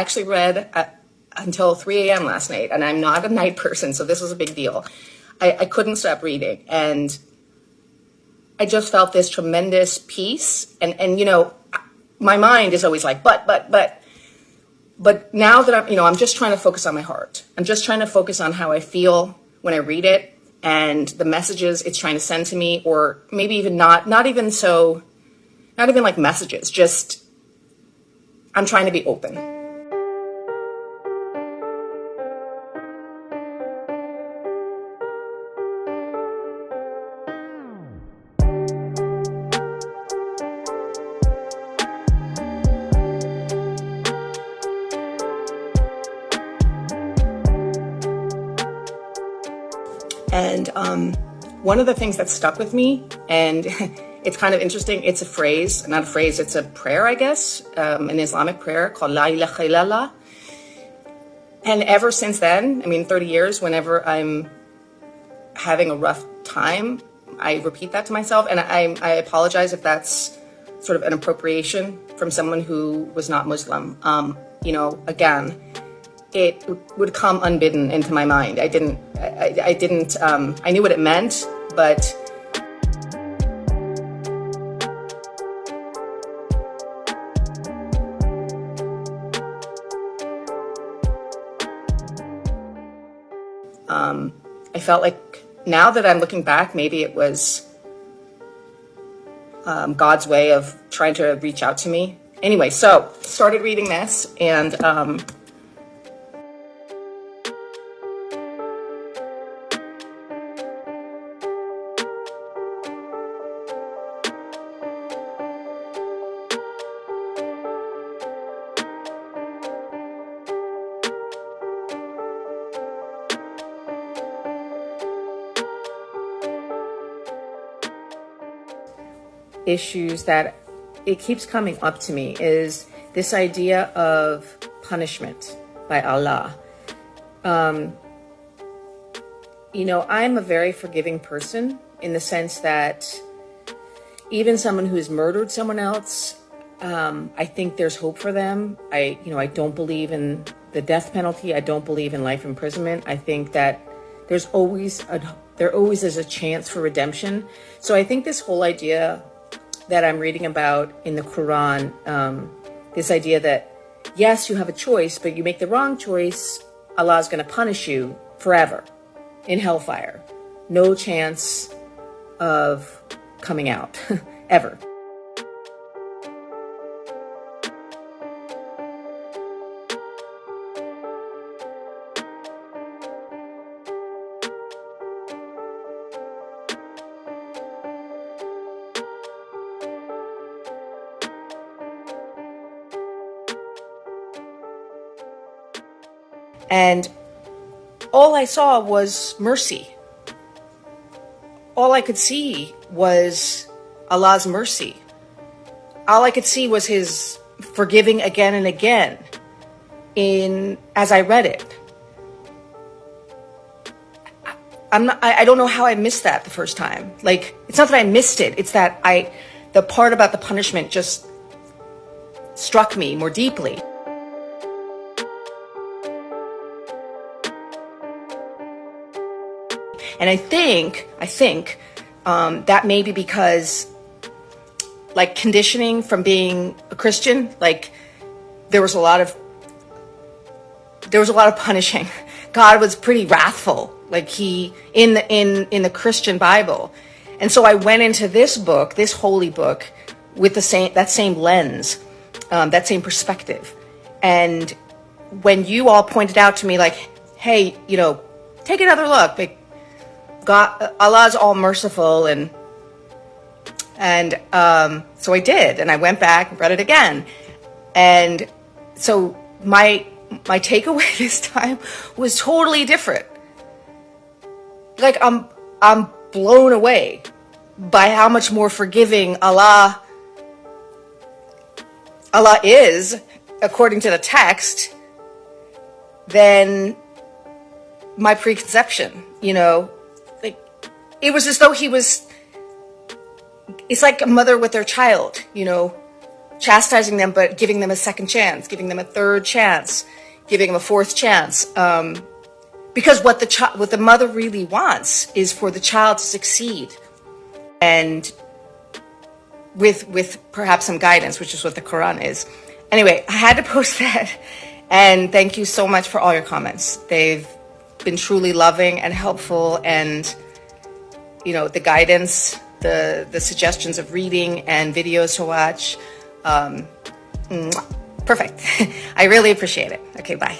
actually read until 3 a.m. last night, and I'm not a night person, so this was a big deal. I couldn't stop reading, and I just felt this tremendous peace. And you know, my mind is always like, but now that I'm just trying to focus on my heart. I'm just trying to focus on how I feel when I read it and the messages it's trying to send to me, or maybe even not even like messages, just I'm trying to be open. And one of the things that stuck with me, and it's kind of interesting, it's a phrase, not a phrase, it's a prayer, I guess, an Islamic prayer called La ilaha illallah. And ever since then, 30 years, whenever I'm having a rough time, I repeat that to myself. And I apologize if that's sort of an appropriation from someone who was not Muslim. Again, it would come unbidden into my mind. I knew what it meant, but I felt like now that I'm looking back, maybe it was God's way of trying to reach out to me. Anyway, so started reading this, and issues that it keeps coming up to me is this idea of punishment by Allah. I'm a very forgiving person in the sense that even someone who's murdered someone else, I think there's hope for them. I don't believe in the death penalty. I don't believe in life imprisonment. I think that there always is a chance for redemption. So I think this whole idea that I'm reading about in the Qur'An, this idea that, yes, you have a choice, but you make the wrong choice, Allah is going to punish you forever in hellfire. No chance of coming out, ever. And all I saw was mercy. All I could see was Allah's mercy. All I could see was His forgiving again and again as I read it. I don't know how I missed that the first time. Like, it's not that I missed it. It's that the part about the punishment just struck me more deeply. And I think that may be because, like, conditioning from being a Christian, like, there was a lot of punishing. God was pretty wrathful, like in the Christian Bible. And so I went into this book, this holy book, with that same lens, that same perspective. And when you all pointed out to me, like, hey, take another look, like, God, Allah's all merciful, and so I did, and I went back and read it again, and so my takeaway this time was totally different. Like, I'm blown away by how much more forgiving Allah is, according to the text, than my preconception. It was as though it's like a mother with their child, chastising them, but giving them a second chance, giving them a third chance, giving them a fourth chance. Because what the mother really wants is for the child to succeed, and with perhaps some guidance, which is what the Quran is. Anyway, I had to post that, and thank you so much for all your comments. They've been truly loving and helpful, and the guidance, the suggestions of reading and videos to watch. Perfect. I really appreciate it. Okay, bye.